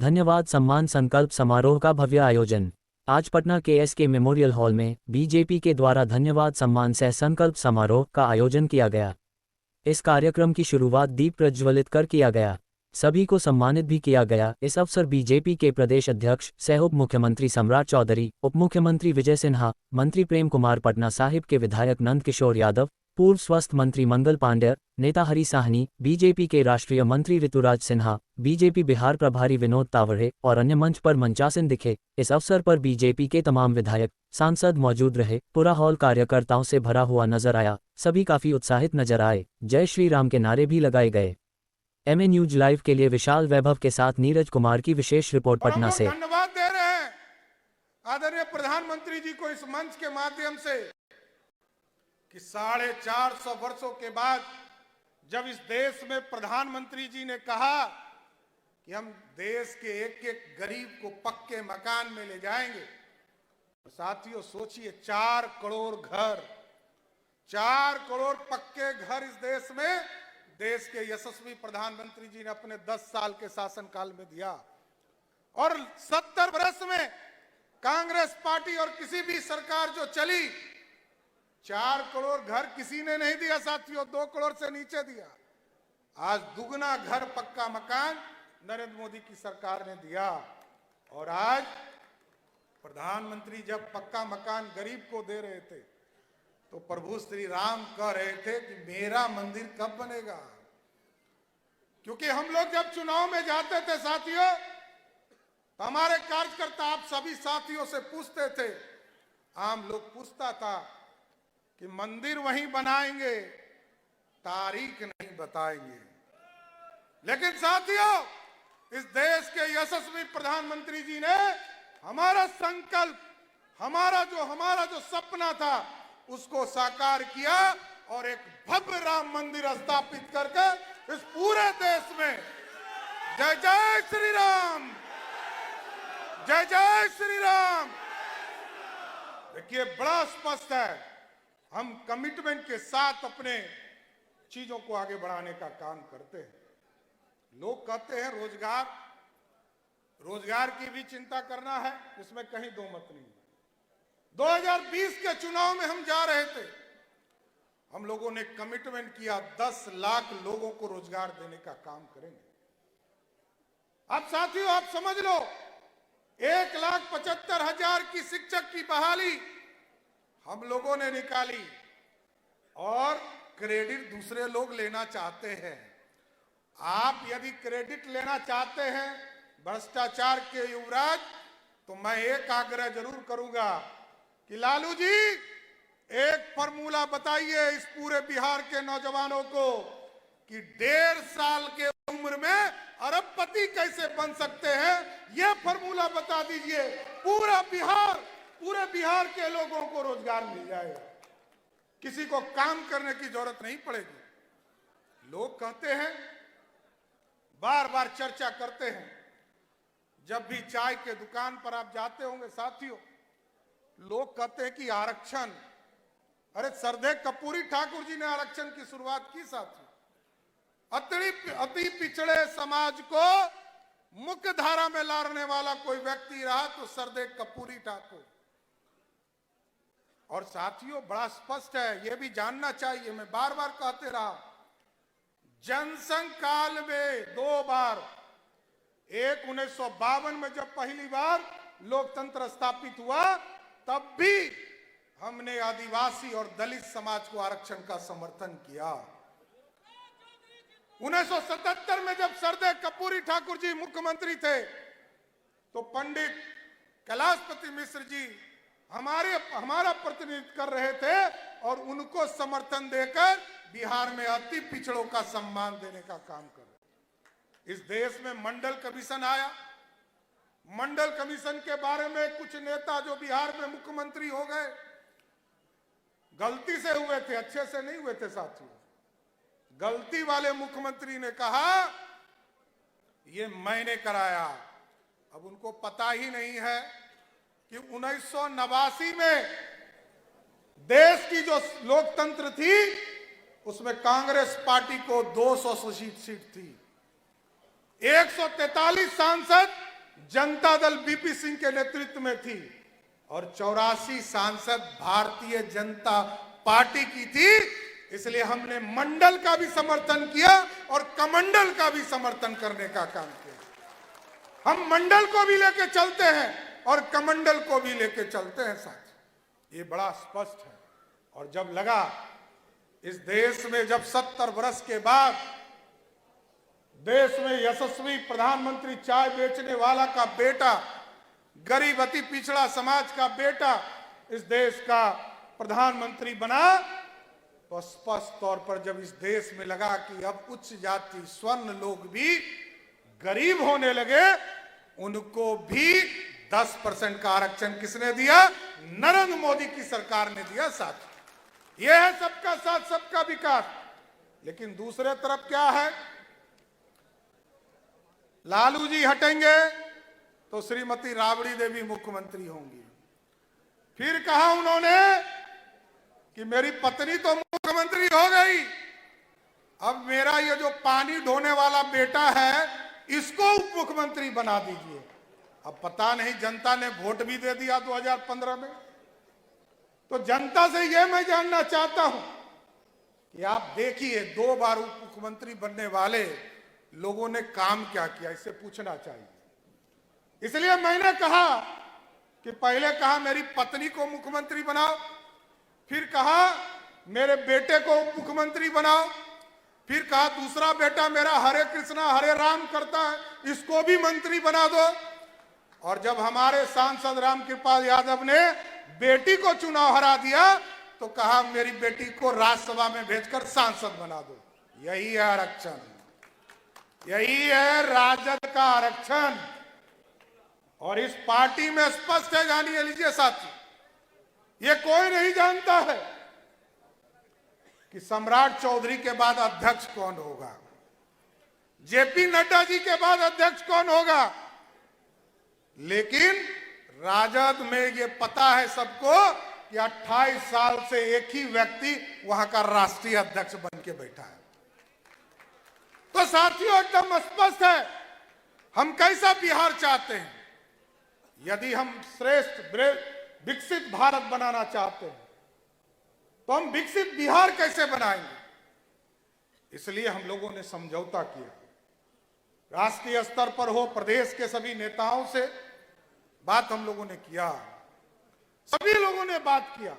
धन्यवाद सम्मान संकल्प समारोह का भव्य आयोजन। आज पटना के एसके मेमोरियल हॉल में बीजेपी के द्वारा धन्यवाद सम्मान सह संकल्प समारोह का आयोजन किया गया। इस कार्यक्रम की शुरुआत दीप प्रज्वलित कर किया गया। सभी को सम्मानित भी किया गया। इस अवसर बीजेपी के प्रदेश अध्यक्ष सह उप मुख्यमंत्री सम्राट चौधरी, उप मुख्यमंत्री विजय सिन्हा, मंत्री प्रेम कुमार, पटना साहिब के विधायक नंद किशोर यादव, पूर्व स्वास्थ्य मंत्री मंगल पांडेय, नेता हरि साहनी, बीजेपी के राष्ट्रीय मंत्री ऋतुराज सिन्हा, बीजेपी बिहार प्रभारी विनोद तावड़े और अन्य मंच पर मंचासीन दिखे। इस अवसर पर बीजेपी के तमाम विधायक, सांसद मौजूद रहे। पूरा हॉल कार्यकर्ताओं से भरा हुआ नजर आया। सभी काफी उत्साहित नजर आए। जय श्री राम के नारे भी लगाए गए। एमए न्यूज लाइव के लिए विशाल वैभव के साथ नीरज कुमार की विशेष रिपोर्ट पटना से। धन्यवाद दे रहे हैं आदरणीय प्रधानमंत्री जी को इस मंच के माध्यम से कि 450 वर्षों के बाद जब इस देश में प्रधानमंत्री जी ने कहा कि हम देश के एक एक गरीब को पक्के मकान में ले जाएंगे। साथियों सोचिए, 4 करोड़ घर, 4 करोड़ पक्के घर इस देश में देश के यशस्वी प्रधानमंत्री जी ने अपने 10 साल के शासनकाल में दिया। और 70 वर्ष में कांग्रेस पार्टी और किसी भी सरकार जो चली, 4 करोड़ घर किसी ने नहीं दिया साथियों, 2 करोड़ से नीचे दिया। आज दुगना घर पक्का मकान नरेंद्र मोदी की सरकार ने दिया। और आज प्रधानमंत्री जब पक्का मकान गरीब को दे रहे थे तो प्रभु श्री राम कह रहे थे कि मेरा मंदिर कब बनेगा। क्योंकि हम लोग जब चुनाव में जाते थे साथियों, तो हमारे कार्यकर्ता आप सभी साथियों से पूछते थे, आम लोग पूछता था कि मंदिर वहीं बनाएंगे, तारीख नहीं बताएंगे। लेकिन साथियों, इस देश के यशस्वी प्रधानमंत्री जी ने हमारा संकल्प, हमारा जो सपना था उसको साकार किया और एक भव्य राम मंदिर स्थापित करके इस पूरे देश में जय जय श्री राम, जय जय श्री राम। देखिए, बड़ा स्पष्ट है, हम कमिटमेंट के साथ अपने चीजों को आगे बढ़ाने का काम करते हैं। लोग कहते हैं रोजगार की भी चिंता करना है, इसमें कहीं दो मत नहीं। 2020 के चुनाव में हम जा रहे थे, हम लोगों ने कमिटमेंट किया 10 लाख लोगों को रोजगार देने का काम करेंगे। अब साथियों आप समझ लो, 1,75,000 की शिक्षक की बहाली हम लोगों ने निकाली और क्रेडिट दूसरे लोग लेना चाहते हैं। आप यदि क्रेडिट लेना चाहते हैं भ्रष्टाचार के युवराज, तो मैं एक आग्रह जरूर करूंगा कि लालू जी एक फॉर्मूला बताइए इस पूरे बिहार के नौजवानों को कि 1.5 साल के उम्र में अरबपति कैसे बन सकते हैं। यह फॉर्मूला बता दीजिए, पूरे बिहार के लोगों को रोजगार मिल जाएगा, किसी को काम करने की जरूरत नहीं पड़ेगी। लोग कहते हैं, बार बार चर्चा करते हैं, जब भी चाय के दुकान पर आप जाते होंगे साथियों, लोग कहते हैं कि आरक्षण, अरे सरदेव कपूरी ठाकुर जी ने आरक्षण की शुरुआत की साथियों। अति पिछड़े समाज को मुख्य धारा में लाने वाला कोई व्यक्ति रहा तो सरदेव कपूरी ठाकुर। और साथियों बड़ा स्पष्ट है, यह भी जानना चाहिए, मैं बार बार कहते रहा, जनसंघ काल में 2 बार, एक 1952 में जब पहली बार लोकतंत्र स्थापित हुआ, तब भी हमने आदिवासी और दलित समाज को आरक्षण का समर्थन किया। 1977 में जब सरदेव कपूरी ठाकुर जी मुख्यमंत्री थे तो पंडित कैलाशपति मिश्र जी हमारा प्रतिनिधित्व कर रहे थे और उनको समर्थन देकर बिहार में अति पिछड़ों का सम्मान देने का काम कर रहे। इस देश में मंडल कमीशन आया। मंडल कमीशन के बारे में कुछ नेता जो बिहार में मुख्यमंत्री हो गए, गलती से हुए थे, अच्छे से नहीं हुए थे साथियों। गलती वाले मुख्यमंत्री ने कहा ये मैंने कराया। अब उनको पता ही नहीं है कि 1989 में देश की जो लोकतंत्र थी उसमें कांग्रेस पार्टी को 200 सीट थी। 143 सांसद जनता दल बीपी सिंह के नेतृत्व में थी और 84 सांसद भारतीय जनता पार्टी की थी। इसलिए हमने मंडल का भी समर्थन किया और कमंडल का भी समर्थन करने का काम किया। हम मंडल को भी लेके चलते हैं और कमंडल को भी लेके चलते हैं साथ। ये बड़ा स्पष्ट है। और जब लगा इस देश में जब 70 वर्ष के बाद देश में यशस्वी प्रधानमंत्री, चाय बेचने वाला का बेटा, गरीब अति पिछड़ा समाज का बेटा इस देश का प्रधानमंत्री बना, तो स्पष्ट तौर पर जब इस देश में लगा कि अब उच्च जाति स्वर्ण लोग भी गरीब होने लगे, उनको भी 10% का आरक्षण किसने दिया? नरेंद्र मोदी की सरकार ने दिया। साथ यह है सबका साथ सबका विकास। लेकिन दूसरे तरफ क्या है? लालू जी हटेंगे तो श्रीमती राबड़ी देवी मुख्यमंत्री होंगी। फिर कहा उन्होंने कि मेरी पत्नी तो मुख्यमंत्री हो गई, अब मेरा ये जो पानी ढोने वाला बेटा है इसको उप मुख्यमंत्री बना दीजिए। अब पता नहीं, जनता ने वोट भी दे दिया 2015 में। तो जनता से यह मैं जानना चाहता हूं कि आप देखिए 2 बार उप मुख्यमंत्री बनने वाले लोगों ने काम क्या किया, इससे पूछना चाहिए। इसलिए मैंने कहा कि पहले कहा मेरी पत्नी को मुख्यमंत्री बनाओ, फिर कहा मेरे बेटे को उप मुख्यमंत्री बनाओ, फिर कहा दूसरा बेटा मेरा हरे कृष्णा हरे राम करता है, इसको भी मंत्री बना दो। और जब हमारे सांसद रामकृपाल यादव ने बेटी को चुनाव हरा दिया तो कहा मेरी बेटी को राज्यसभा में भेजकर सांसद बना दो। यही है आरक्षण, यही है राजद का आरक्षण। और इस पार्टी में स्पष्ट है, जानिए लीजिए साथी, ये कोई नहीं जानता है कि सम्राट चौधरी के बाद अध्यक्ष कौन होगा, जेपी नड्डा जी के बाद अध्यक्ष कौन होगा। लेकिन राजद में ये पता है सबको कि 28 साल से एक ही व्यक्ति वहां का राष्ट्रीय अध्यक्ष बन के बैठा है। तो साथियों एकदम स्पष्ट है हम कैसा बिहार चाहते हैं। यदि हम श्रेष्ठ विकसित भारत बनाना चाहते हैं तो हम विकसित बिहार कैसे बनाएंगे। इसलिए हम लोगों ने समझौता किया, राष्ट्रीय स्तर पर हो, प्रदेश के सभी नेताओं से बात हम लोगों ने किया, सभी लोगों ने बात किया।